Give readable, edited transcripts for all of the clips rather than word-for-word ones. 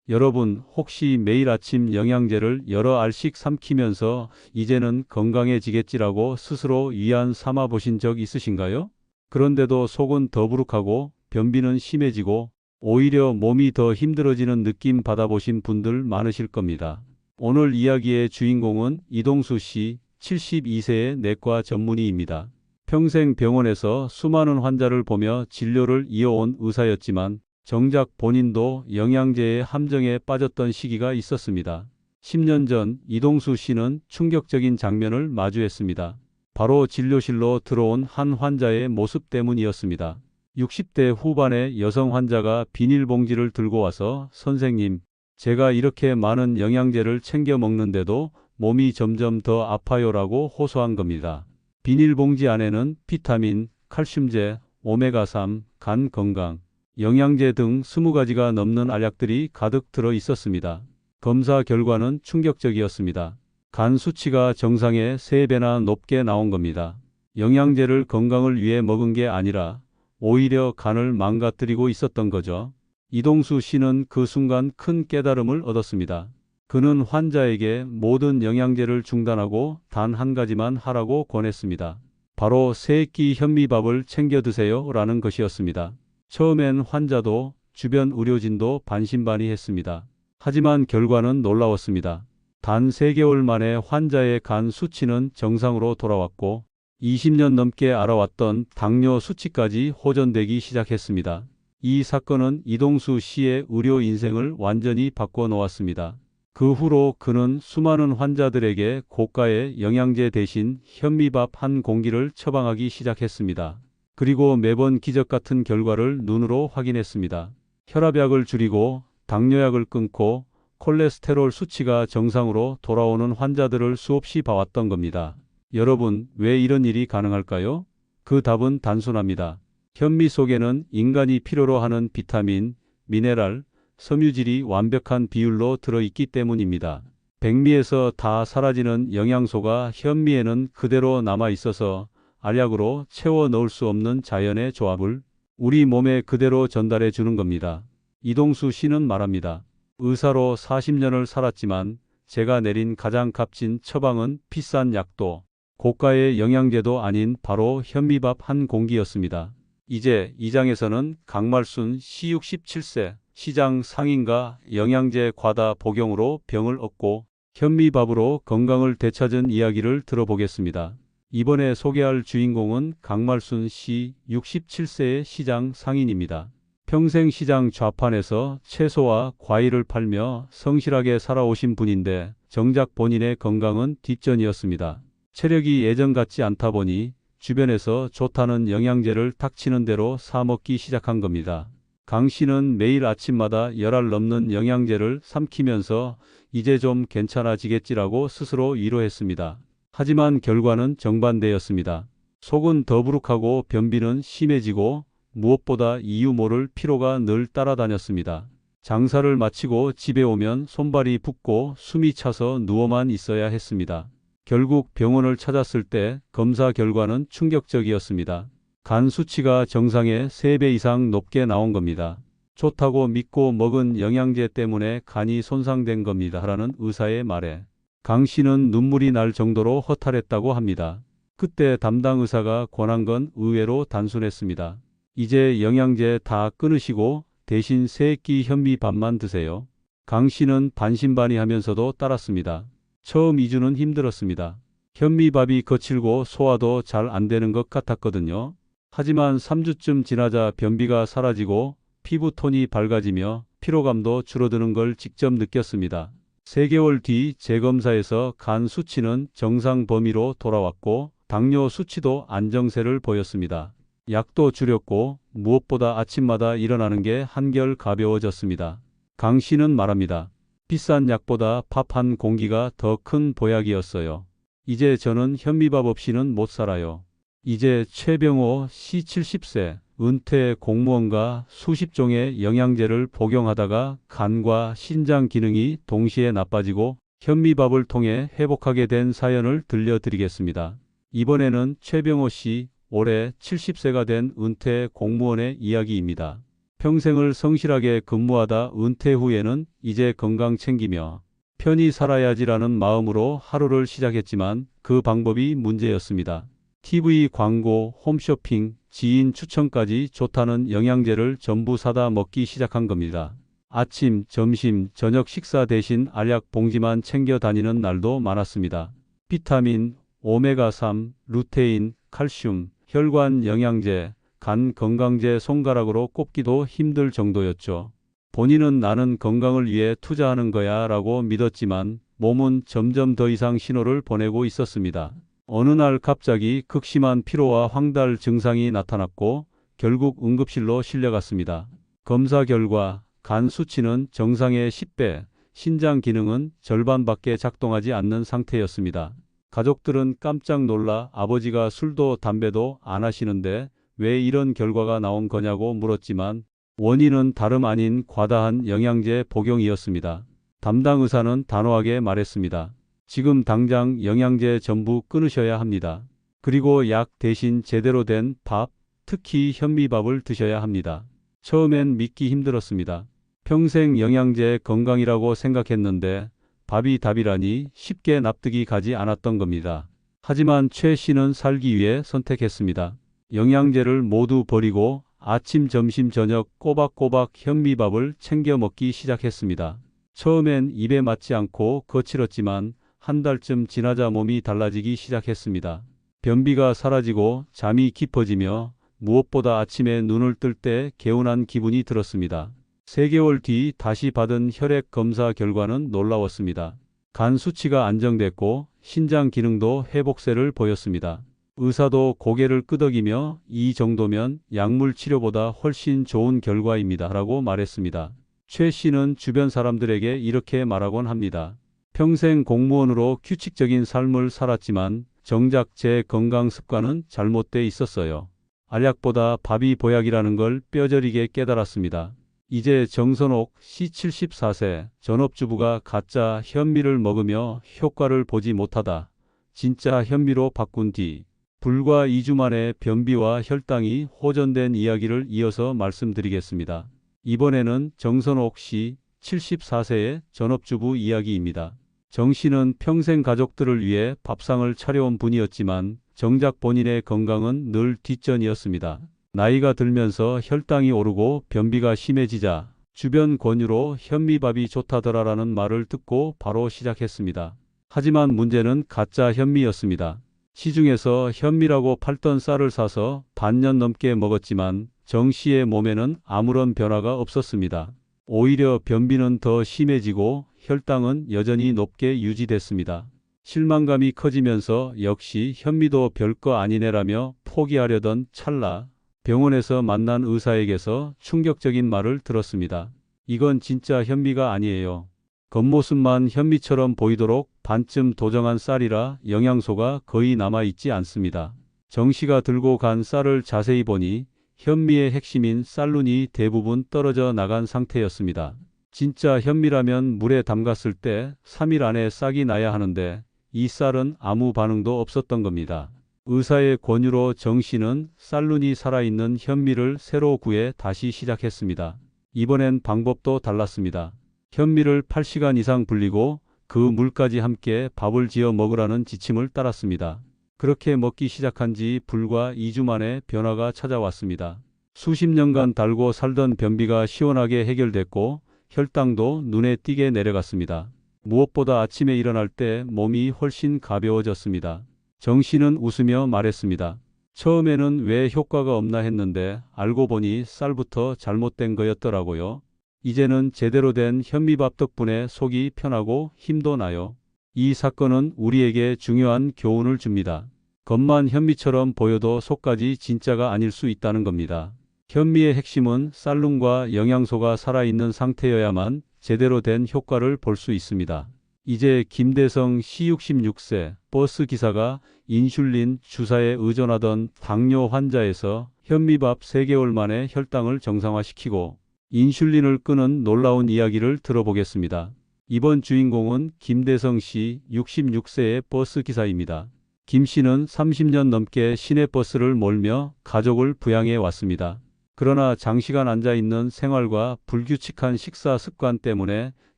여러분, 혹시 매일 아침 영양제를 여러 알씩 삼키면서 이제는 건강해지겠지라고 스스로 위안 삼아 보신 적 있으신가요? 그런데도 속은 더부룩하고 변비는 심해지고 오히려 몸이 더 힘들어지는 느낌 받아보신 분들 많으실 겁니다. 오늘 이야기의 주인공은 이동수 씨, 72세의 내과 전문의입니다. 평생 병원에서 수많은 환자를 보며 진료를 이어온 의사였지만 정작 본인도 영양제의 함정에 빠졌던 시기가 있었습니다. 10년 전 이동수 씨는 충격적인 장면을 마주했습니다. 바로 진료실로 들어온 한 환자의 모습 때문이었습니다. 60대 후반의 여성 환자가 비닐봉지를 들고 와서 "선생님, 제가 이렇게 많은 영양제를 챙겨 먹는데도 몸이 점점 더 아파요라고 호소한 겁니다. 비닐봉지 안에는 비타민, 칼슘제, 오메가3, 간 건강, 영양제 등 20가지가 넘는 알약들이 가득 들어 있었습니다. 검사 결과는 충격적이었습니다. 간 수치가 정상의 3배나 높게 나온 겁니다. 영양제를 건강을 위해 먹은 게 아니라 오히려 간을 망가뜨리고 있었던 거죠. 이동수 씨는 그 순간 큰 깨달음을 얻었습니다. 그는 환자에게 모든 영양제를 중단하고 단 한 가지만 하라고 권했습니다. 바로 세 끼 현미밥을 챙겨 드세요 라는 것이었습니다. 처음엔 환자도 주변 의료진도 반신반의했습니다. 하지만 결과는 놀라웠습니다. 단 3개월 만에 환자의 간 수치는 정상으로 돌아왔고 20년 넘게 알아왔던 당뇨 수치까지 호전되기 시작했습니다. 이 사건은 이동수 씨의 의료 인생을 완전히 바꿔놓았습니다. 그 후로 그는 수많은 환자들에게 고가의 영양제 대신 현미밥 한 공기를 처방하기 시작했습니다. 그리고 매번 기적 같은 결과를 눈으로 확인했습니다. 혈압약을 줄이고 당뇨약을 끊고 콜레스테롤 수치가 정상으로 돌아오는 환자들을 수없이 봐왔던 겁니다. 여러분, 왜 이런 일이 가능할까요? 그 답은 단순합니다. 현미 속에는 인간이 필요로 하는 비타민, 미네랄, 섬유질이 완벽한 비율로 들어있기 때문입니다. 백미에서 다 사라지는 영양소가 현미에는 그대로 남아있어서 알약으로 채워 넣을 수 없는 자연의 조합을 우리 몸에 그대로 전달해 주는 겁니다. 이동수 씨는 말합니다. 의사로 40년을 살았지만 제가 내린 가장 값진 처방은 비싼 약도 고가의 영양제도 아닌 바로 현미밥 한 공기였습니다. 이제 이 장에서는 강말순 씨 67세 시장 상인과 영양제 과다 복용으로 병을 얻고 현미밥으로 건강을 되찾은 이야기를 들어보겠습니다. 이번에 소개할 주인공은 강말순 씨 67세의 시장 상인입니다. 평생 시장 좌판에서 채소와 과일을 팔며 성실하게 살아오신 분인데 정작 본인의 건강은 뒷전이었습니다. 체력이 예전 같지 않다 보니 주변에서 좋다는 영양제를 닥치는 대로 사 먹기 시작한 겁니다. 강 씨는 매일 아침마다 10알 넘는 영양제를 삼키면서 이제 좀 괜찮아지겠지라고 스스로 위로했습니다. 하지만 결과는 정반대였습니다. 속은 더부룩하고 변비는 심해지고 무엇보다 이유 모를 피로가 늘 따라다녔습니다. 장사를 마치고 집에 오면 손발이 붓고 숨이 차서 누워만 있어야 했습니다. 결국 병원을 찾았을 때 검사 결과는 충격적이었습니다. 간 수치가 정상의 3배 이상 높게 나온 겁니다. 좋다고 믿고 먹은 영양제 때문에 간이 손상된 겁니다. 라는 의사의 말에 강 씨는 눈물이 날 정도로 허탈했다고 합니다. 그때 담당 의사가 권한 건 의외로 단순했습니다. 이제 영양제 다 끊으시고 대신 3끼 현미밥만 드세요. 강 씨는 반신반의하면서도 따랐습니다. 처음 2주는 힘들었습니다. 현미밥이 거칠고 소화도 잘 안 되는 것 같았거든요. 하지만 3주쯤 지나자 변비가 사라지고 피부톤이 밝아지며 피로감도 줄어드는 걸 직접 느꼈습니다. 3개월 뒤 재검사에서 간 수치는 정상 범위로 돌아왔고 당뇨 수치도 안정세를 보였습니다. 약도 줄였고 무엇보다 아침마다 일어나는 게 한결 가벼워졌습니다. 강 씨는 말합니다. 비싼 약보다 밥 한 공기가 더 큰 보약이었어요. 이제 저는 현미밥 없이는 못 살아요. 이제 최병호 씨 70세 은퇴 공무원과 수십 종의 영양제를 복용하다가 간과 신장 기능이 동시에 나빠지고 현미밥을 통해 회복하게 된 사연을 들려드리겠습니다. 이번에는 최병호 씨 올해 70세가 된 은퇴 공무원의 이야기입니다. 평생을 성실하게 근무하다 은퇴 후에는 이제 건강 챙기며 편히 살아야지라는 마음으로 하루를 시작했지만 그 방법이 문제였습니다. TV 광고, 홈쇼핑, 지인 추천까지 좋다는 영양제를 전부 사다 먹기 시작한 겁니다. 아침, 점심, 저녁 식사 대신 알약 봉지만 챙겨 다니는 날도 많았습니다. 비타민, 오메가3, 루테인, 칼슘, 혈관 영양제, 간 건강제 손가락으로 꼽기도 힘들 정도였죠. 본인은 나는 건강을 위해 투자하는 거야 라고 믿었지만 몸은 점점 더 이상 신호를 보내고 있었습니다. 어느 날 갑자기 극심한 피로와 황달 증상이 나타났고 결국 응급실로 실려갔습니다. 검사 결과 간 수치는 정상의 10배, 신장 기능은 절반밖에 작동하지 않는 상태였습니다. 가족들은 깜짝 놀라 아버지가 술도 담배도 안 하시는데 왜 이런 결과가 나온 거냐고 물었지만 원인은 다름 아닌 과다한 영양제 복용이었습니다. 담당 의사는 단호하게 말했습니다. 지금 당장 영양제 전부 끊으셔야 합니다. 그리고 약 대신 제대로 된 밥, 특히 현미밥을 드셔야 합니다. 처음엔 믿기 힘들었습니다. 평생 영양제 건강이라고 생각했는데 밥이 답이라니 쉽게 납득이 가지 않았던 겁니다. 하지만 최 씨는 살기 위해 선택했습니다. 영양제를 모두 버리고 아침, 점심, 저녁 꼬박꼬박 현미밥을 챙겨 먹기 시작했습니다. 처음엔 입에 맞지 않고 거칠었지만 한 달쯤 지나자 몸이 달라지기 시작했습니다. 변비가 사라지고 잠이 깊어지며 무엇보다 아침에 눈을 뜰 때 개운한 기분이 들었습니다. 3개월 뒤 다시 받은 혈액 검사 결과는 놀라웠습니다. 간 수치가 안정됐고 신장 기능도 회복세를 보였습니다. 의사도 고개를 끄덕이며 이 정도면 약물 치료보다 훨씬 좋은 결과입니다 라고 말했습니다. 최 씨는 주변 사람들에게 이렇게 말하곤 합니다. 평생 공무원으로 규칙적인 삶을 살았지만 정작 제 건강 습관은 잘못돼 있었어요. 알약보다 밥이 보약이라는 걸 뼈저리게 깨달았습니다. 이제 정선옥 씨 74세 전업주부가 가짜 현미를 먹으며 효과를 보지 못하다 진짜 현미로 바꾼 뒤 불과 2주 만에 변비와 혈당이 호전된 이야기를 이어서 말씀드리겠습니다. 이번에는 정선옥 씨 74세의 전업주부 이야기입니다. 정 씨는 평생 가족들을 위해 밥상을 차려온 분이었지만 정작 본인의 건강은 늘 뒷전이었습니다. 나이가 들면서 혈당이 오르고 변비가 심해지자 주변 권유로 현미밥이 좋다더라라는 말을 듣고 바로 시작했습니다. 하지만 문제는 가짜 현미였습니다. 시중에서 현미라고 팔던 쌀을 사서 반년 넘게 먹었지만 정 씨의 몸에는 아무런 변화가 없었습니다. 오히려 변비는 더 심해지고 혈당은 여전히 높게 유지됐습니다. 실망감이 커지면서 역시 현미도 별거 아니네라며 포기하려던 찰나 병원에서 만난 의사에게서 충격적인 말을 들었습니다. 이건 진짜 현미가 아니에요. 겉모습만 현미처럼 보이도록 반쯤 도정한 쌀이라 영양소가 거의 남아있지 않습니다. 정 씨가 들고 간 쌀을 자세히 보니 현미의 핵심인 쌀룬이 대부분 떨어져 나간 상태였습니다. 진짜 현미라면 물에 담갔을 때 3일 안에 싹이 나야 하는데 이 쌀은 아무 반응도 없었던 겁니다. 의사의 권유로 정 씨는 쌀룬이 살아있는 현미를 새로 구해 다시 시작했습니다. 이번엔 방법도 달랐습니다. 현미를 8시간 이상 불리고 그 물까지 함께 밥을 지어 먹으라는 지침을 따랐습니다. 그렇게 먹기 시작한 지 불과 2주 만에 변화가 찾아왔습니다. 수십 년간 달고 살던 변비가 시원하게 해결됐고 혈당도 눈에 띄게 내려갔습니다. 무엇보다 아침에 일어날 때 몸이 훨씬 가벼워졌습니다. 정 씨는 웃으며 말했습니다. 처음에는 왜 효과가 없나 했는데 알고 보니 쌀부터 잘못된 거였더라고요. 이제는 제대로 된 현미밥 덕분에 속이 편하고 힘도 나요. 이 사건은 우리에게 중요한 교훈을 줍니다. 겉만 현미처럼 보여도 속까지 진짜가 아닐 수 있다는 겁니다. 현미의 핵심은 쌀룬과 영양소가 살아있는 상태여야만 제대로 된 효과를 볼 수 있습니다. 이제 김대성 씨 66세 버스 기사가 인슐린 주사에 의존하던 당뇨 환자에서 현미밥 3개월 만에 혈당을 정상화시키고 인슐린을 끄는 놀라운 이야기를 들어보겠습니다. 이번 주인공은 김대성 씨 66세의 버스 기사입니다. 김 씨는 30년 넘게 시내버스를 몰며 가족을 부양해 왔습니다. 그러나 장시간 앉아 있는 생활과 불규칙한 식사 습관 때문에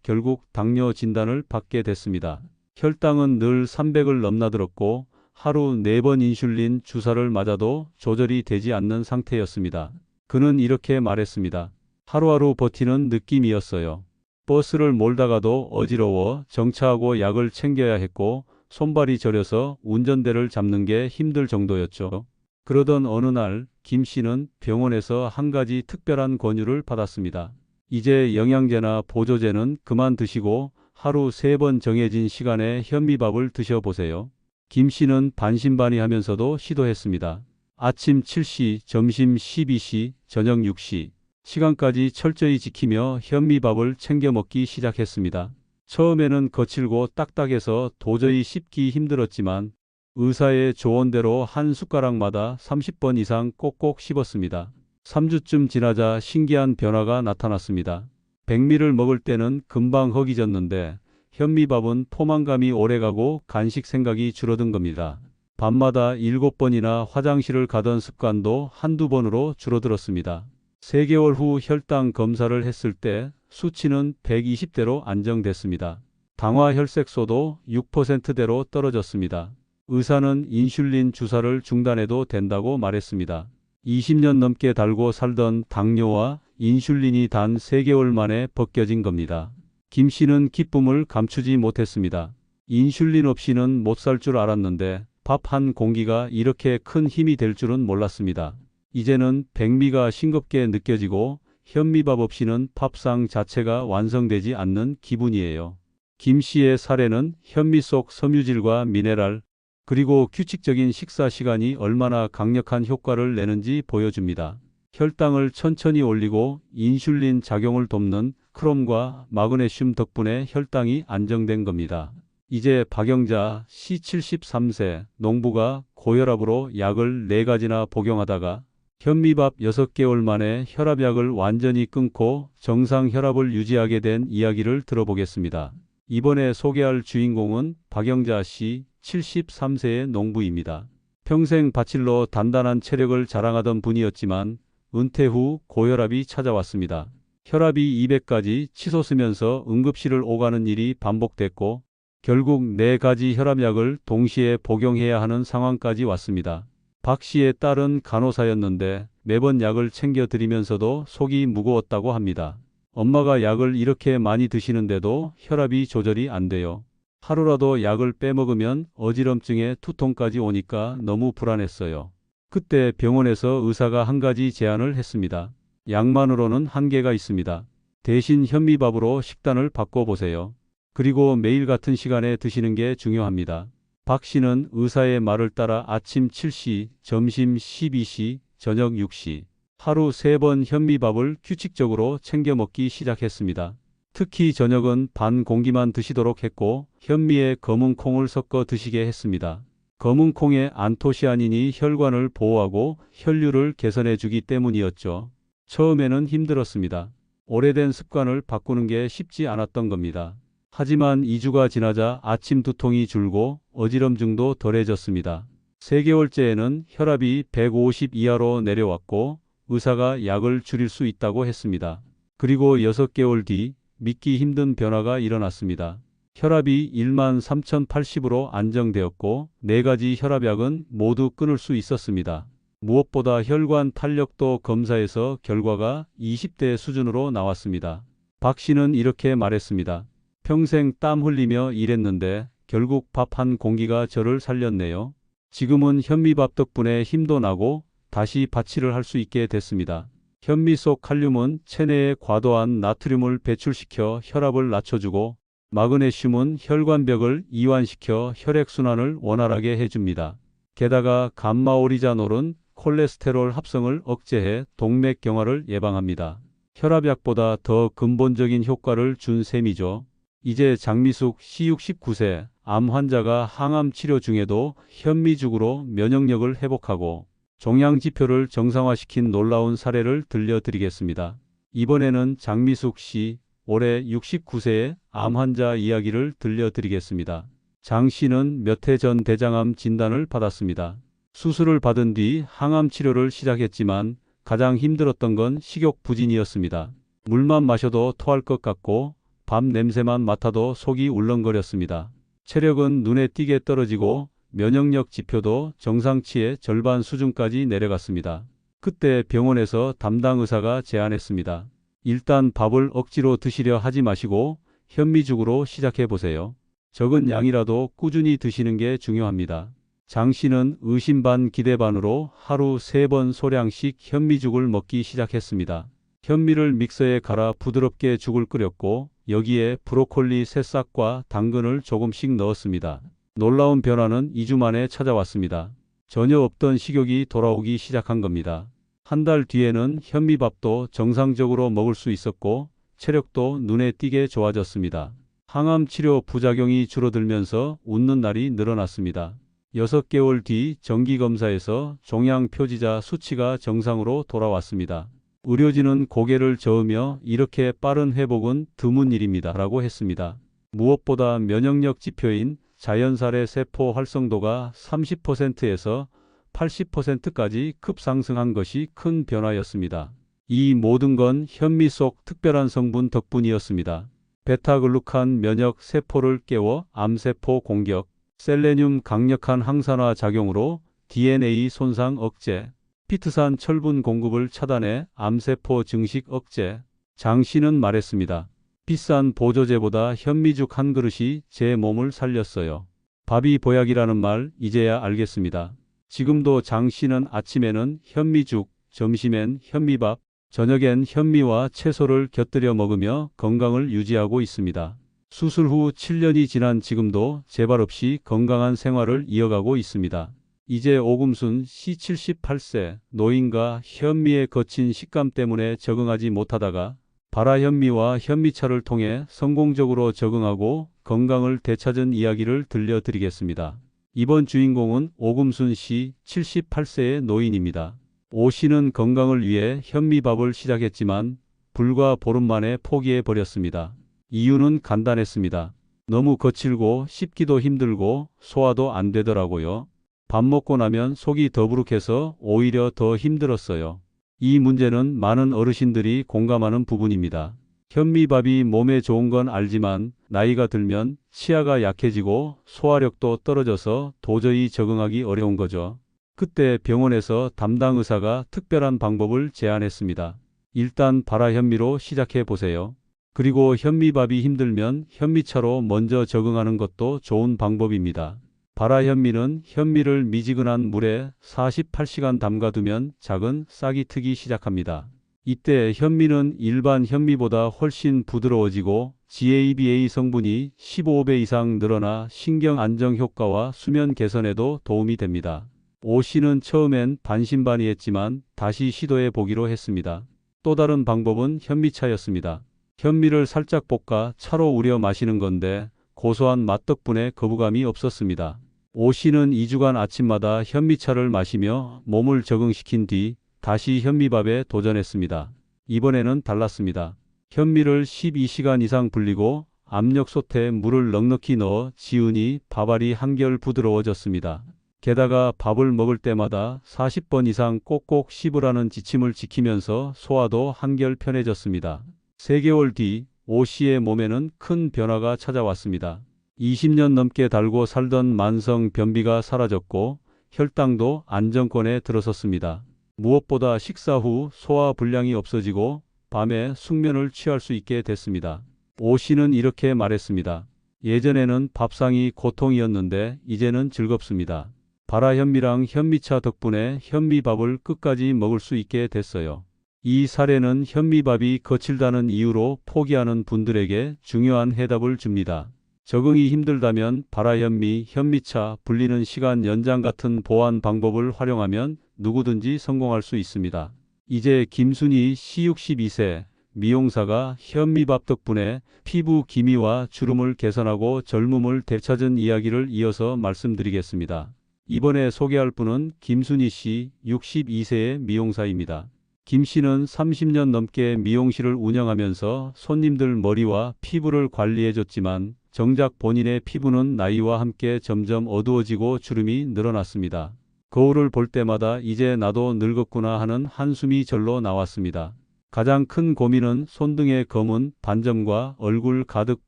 결국 당뇨 진단을 받게 됐습니다. 혈당은 늘 300을 넘나들었고 하루 4번 인슐린 주사를 맞아도 조절이 되지 않는 상태였습니다. 그는 이렇게 말했습니다. 하루하루 버티는 느낌이었어요. 버스를 몰다가도 어지러워 정차하고 약을 챙겨야 했고 손발이 저려서 운전대를 잡는 게 힘들 정도였죠. 그러던 어느 날 김 씨는 병원에서 한 가지 특별한 권유를 받았습니다. 이제 영양제나 보조제는 그만 드시고 하루 3번 정해진 시간에 현미밥을 드셔보세요. 김 씨는 반신반의하면서도 시도했습니다. 아침 7시, 점심 12시, 저녁 6시 시간까지 철저히 지키며 현미밥을 챙겨 먹기 시작했습니다. 처음에는 거칠고 딱딱해서 도저히 씹기 힘들었지만 의사의 조언대로 한 숟가락마다 30번 이상 꼭꼭 씹었습니다. 3주쯤 지나자 신기한 변화가 나타났습니다. 백미를 먹을 때는 금방 허기졌는데 현미밥은 포만감이 오래가고 간식 생각이 줄어든 겁니다. 밤마다 7번이나 화장실을 가던 습관도 한두 번으로 줄어들었습니다. 3개월 후 혈당 검사를 했을 때 수치는 120대로 안정됐습니다. 당화 혈색소도 6%대로 떨어졌습니다. 의사는 인슐린 주사를 중단해도 된다고 말했습니다. 20년 넘게 달고 살던 당뇨와 인슐린이 단 3개월 만에 벗겨진 겁니다. 김 씨는 기쁨을 감추지 못했습니다. 인슐린 없이는 못 살 줄 알았는데 밥 한 공기가 이렇게 큰 힘이 될 줄은 몰랐습니다. 이제는 백미가 싱겁게 느껴지고 현미밥 없이는 밥상 자체가 완성되지 않는 기분이에요. 김 씨의 사례는 현미 속 섬유질과 미네랄, 그리고 규칙적인 식사 시간이 얼마나 강력한 효과를 내는지 보여줍니다. 혈당을 천천히 올리고 인슐린 작용을 돕는 크롬과 마그네슘 덕분에 혈당이 안정된 겁니다. 이제 박영자 씨 73세 농부가 고혈압으로 약을 4가지나 복용하다가 현미밥 6개월 만에 혈압약을 완전히 끊고 정상 혈압을 유지하게 된 이야기를 들어보겠습니다. 이번에 소개할 주인공은 박영자 씨 73세의 농부입니다. 평생 밭일로 단단한 체력을 자랑하던 분이었지만 은퇴 후 고혈압이 찾아왔습니다. 혈압이 200까지 치솟으면서 응급실을 오가는 일이 반복됐고 결국 4가지 혈압약을 동시에 복용해야 하는 상황까지 왔습니다. 박 씨의 딸은 간호사였는데 매번 약을 챙겨 드리면서도 속이 무거웠다고 합니다. 엄마가 약을 이렇게 많이 드시는데도 혈압이 조절이 안 돼요. 하루라도 약을 빼먹으면 어지럼증에 투통까지 오니까 너무 불안했어요. 그때 병원에서 의사가 한 가지 제안을 했습니다. 약만으로는 한계가 있습니다. 대신 현미밥으로 식단을 바꿔보세요. 그리고 매일 같은 시간에 드시는 게 중요합니다. 박 씨는 의사의 말을 따라 아침 7시, 점심 12시, 저녁 6시, 하루 3번 현미밥을 규칙적으로 챙겨 먹기 시작했습니다. 특히 저녁은 반 공기만 드시도록 했고 현미에 검은 콩을 섞어 드시게 했습니다. 검은 콩에 안토시아닌이 혈관을 보호하고 혈류를 개선해 주기 때문이었죠. 처음에는 힘들었습니다. 오래된 습관을 바꾸는 게 쉽지 않았던 겁니다. 하지만 2주가 지나자 아침 두통이 줄고 어지럼증도 덜해졌습니다. 3개월째에는 혈압이 150 이하로 내려왔고 의사가 약을 줄일 수 있다고 했습니다. 그리고 6개월 뒤 믿기 힘든 변화가 일어났습니다. 혈압이 13,080으로 안정되었고 4가지 혈압약은 모두 끊을 수 있었습니다. 무엇보다 혈관 탄력도 검사에서 결과가 20대 수준으로 나왔습니다. 박 씨는 이렇게 말했습니다. 평생 땀 흘리며 일했는데 결국 밥 한 공기가 저를 살렸네요. 지금은 현미밥 덕분에 힘도 나고 다시 밭일을 할 수 있게 됐습니다. 현미 속 칼륨은 체내에 과도한 나트륨을 배출시켜 혈압을 낮춰주고 마그네슘은 혈관벽을 이완시켜 혈액순환을 원활하게 해줍니다. 게다가 감마오리자놀은 콜레스테롤 합성을 억제해 동맥경화를 예방합니다. 혈압약보다 더 근본적인 효과를 준 셈이죠. 이제 장미숙 씨 69세 암 환자가 항암 치료 중에도 현미죽으로 면역력을 회복하고 종양 지표를 정상화시킨 놀라운 사례를 들려드리겠습니다. 이번에는 장미숙 씨 올해 69세의 암 환자 이야기를 들려드리겠습니다. 장 씨는 몇 해 전 대장암 진단을 받았습니다. 수술을 받은 뒤 항암 치료를 시작했지만 가장 힘들었던 건 식욕 부진이었습니다. 물만 마셔도 토할 것 같고 밥 냄새만 맡아도 속이 울렁거렸습니다. 체력은 눈에 띄게 떨어지고 면역력 지표도 정상치의 절반 수준까지 내려갔습니다. 그때 병원에서 담당 의사가 제안했습니다. 일단 밥을 억지로 드시려 하지 마시고 현미죽으로 시작해 보세요. 적은 양이라도 꾸준히 드시는 게 중요합니다. 장 씨는 의심 반 기대 반으로 하루 3번 소량씩 현미죽을 먹기 시작했습니다. 현미를 믹서에 갈아 부드럽게 죽을 끓였고 여기에 브로콜리 새싹과 당근을 조금씩 넣었습니다. 놀라운 변화는 2주 만에 찾아왔습니다. 전혀 없던 식욕이 돌아오기 시작한 겁니다. 한 달 뒤에는 현미밥도 정상적으로 먹을 수 있었고 체력도 눈에 띄게 좋아졌습니다. 항암 치료 부작용이 줄어들면서 웃는 날이 늘어났습니다. 6개월 뒤 정기검사에서 종양 표지자 수치가 정상으로 돌아왔습니다. 의료진은 고개를 저으며 이렇게 빠른 회복은 드문 일입니다 라고 했습니다. 무엇보다 면역력 지표인 자연살의 세포 활성도가 30%에서 80%까지 급상승한 것이 큰 변화였습니다. 이 모든 건 현미 속 특별한 성분 덕분이었습니다. 베타글루칸 면역 세포를 깨워 암세포 공격, 셀레늄 강력한 항산화 작용으로 DNA 손상 억제, 피트산 철분 공급을 차단해 암세포 증식 억제. 장 씨는 말했습니다. 비싼 보조제보다 현미죽 한 그릇이 제 몸을 살렸어요. 밥이 보약이라는 말 이제야 알겠습니다. 지금도 장 씨는 아침에는 현미죽, 점심엔 현미밥, 저녁엔 현미와 채소를 곁들여 먹으며 건강을 유지하고 있습니다. 수술 후 7년이 지난 지금도 재발 없이 건강한 생활을 이어가고 있습니다. 이제 오금순 씨 78세 노인과 현미의 거친 식감 때문에 적응하지 못하다가 발화현미와 현미차를 통해 성공적으로 적응하고 건강을 되찾은 이야기를 들려드리겠습니다. 이번 주인공은 오금순 씨 78세의 노인입니다. 오 씨는 건강을 위해 현미밥을 시작했지만 불과 보름 만에 포기해 버렸습니다. 이유는 간단했습니다. 너무 거칠고 씹기도 힘들고 소화도 안 되더라고요. 밥 먹고 나면 속이 더부룩해서 오히려 더 힘들었어요. 이 문제는 많은 어르신들이 공감하는 부분입니다. 현미밥이 몸에 좋은 건 알지만 나이가 들면 치아가 약해지고 소화력도 떨어져서 도저히 적응하기 어려운 거죠. 그때 병원에서 담당 의사가 특별한 방법을 제안했습니다. 일단 발화현미로 시작해 보세요. 그리고 현미밥이 힘들면 현미차로 먼저 적응하는 것도 좋은 방법입니다. 발화현미는 현미를 미지근한 물에 48시간 담가두면 작은 싹이 트기 시작합니다. 이때 현미는 일반 현미보다 훨씬 부드러워지고 GABA 성분이 15배 이상 늘어나 신경 안정 효과와 수면 개선에도 도움이 됩니다. 오 씨는 처음엔 반신반의했지만 다시 시도해 보기로 했습니다. 또 다른 방법은 현미차였습니다. 현미를 살짝 볶아 차로 우려 마시는 건데 고소한 맛 덕분에 거부감이 없었습니다. 오 씨는 2주간 아침마다 현미차를 마시며 몸을 적응시킨 뒤 다시 현미밥에 도전했습니다. 이번에는 달랐습니다. 현미를 12시간 이상 불리고 압력솥에 물을 넉넉히 넣어 지으니 밥알이 한결 부드러워졌습니다. 게다가 밥을 먹을 때마다 40번 이상 꼭꼭 씹으라는 지침을 지키면서 소화도 한결 편해졌습니다. 3개월 뒤 오 씨의 몸에는 큰 변화가 찾아왔습니다. 20년 넘게 달고 살던 만성 변비가 사라졌고 혈당도 안정권에 들어섰습니다. 무엇보다 식사 후 소화 불량이 없어지고 밤에 숙면을 취할 수 있게 됐습니다. 오 씨는 이렇게 말했습니다. 예전에는 밥상이 고통이었는데 이제는 즐겁습니다. 발화현미랑 현미차 덕분에 현미밥을 끝까지 먹을 수 있게 됐어요. 이 사례는 현미밥이 거칠다는 이유로 포기하는 분들에게 중요한 해답을 줍니다. 적응이 힘들다면 발화현미, 현미차, 불리는 시간 연장 같은 보완 방법을 활용하면 누구든지 성공할 수 있습니다. 이제 김순희 씨 62세 미용사가 현미밥 덕분에 피부 기미와 주름을 개선하고 젊음을 되찾은 이야기를 이어서 말씀드리겠습니다. 이번에 소개할 분은 김순희 씨 62세의 미용사입니다. 김 씨는 30년 넘게 미용실을 운영하면서 손님들 머리와 피부를 관리해줬지만 정작 본인의 피부는 나이와 함께 점점 어두워지고 주름이 늘어났습니다. 거울을 볼 때마다 이제 나도 늙었구나 하는 한숨이 절로 나왔습니다. 가장 큰 고민은 손등의 검은 반점과 얼굴 가득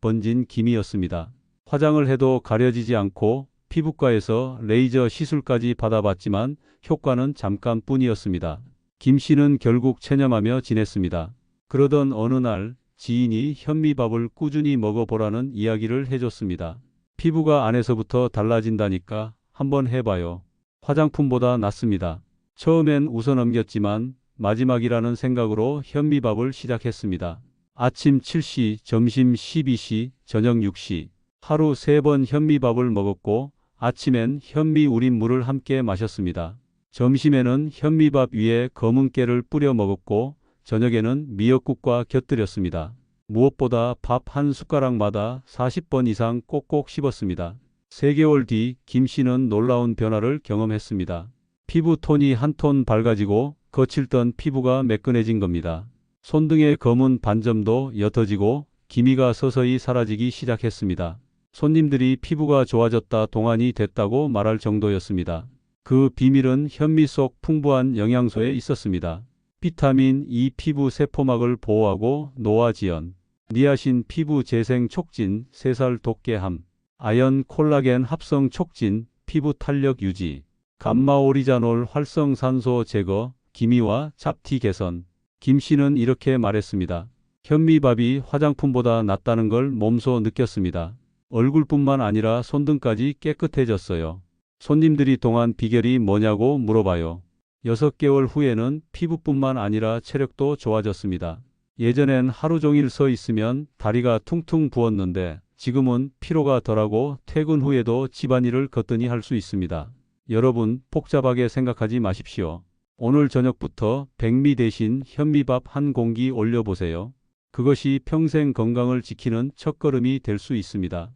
번진 김이었습니다. 화장을 해도 가려지지 않고 피부과에서 레이저 시술까지 받아봤지만 효과는 잠깐뿐이었습니다. 김 씨는 결국 체념하며 지냈습니다. 그러던 어느 날 지인이 현미밥을 꾸준히 먹어보라는 이야기를 해줬습니다. 피부가 안에서부터 달라진다니까 한번 해봐요. 화장품보다 낫습니다. 처음엔 웃어넘겼지만 마지막이라는 생각으로 현미밥을 시작했습니다. 아침 7시, 점심 12시, 저녁 6시. 하루 3번 현미밥을 먹었고 아침엔 현미 우린 물을 함께 마셨습니다. 점심에는 현미밥 위에 검은 깨를 뿌려 먹었고 저녁에는 미역국과 곁들였습니다. 무엇보다 밥 한 숟가락마다 40번 이상 꼭꼭 씹었습니다. 3개월 뒤 김 씨는 놀라운 변화를 경험했습니다. 피부 톤이 한 톤 밝아지고 거칠던 피부가 매끈해진 겁니다. 손등의 검은 반점도 옅어지고 기미가 서서히 사라지기 시작했습니다. 손님들이 피부가 좋아졌다, 동안이 됐다고 말할 정도였습니다. 그 비밀은 현미 속 풍부한 영양소에 있었습니다. 비타민 E 피부 세포막을 보호하고 노화 지연, 니아신 피부 재생 촉진, 새살 돋게함, 아연 콜라겐 합성 촉진, 피부 탄력 유지, 감마 오리자놀 활성산소 제거, 기미와 잡티 개선. 김 씨는 이렇게 말했습니다. 현미밥이 화장품보다 낫다는 걸 몸소 느꼈습니다. 얼굴뿐만 아니라 손등까지 깨끗해졌어요. 손님들이 동안 비결이 뭐냐고 물어봐요. 6개월 후에는 피부뿐만 아니라 체력도 좋아졌습니다. 예전엔 하루 종일 서 있으면 다리가 퉁퉁 부었는데 지금은 피로가 덜하고 퇴근 후에도 집안일을 거뜬히 할 수 있습니다. 여러분, 복잡하게 생각하지 마십시오. 오늘 저녁부터 백미 대신 현미밥 한 공기 올려보세요. 그것이 평생 건강을 지키는 첫걸음이 될 수 있습니다.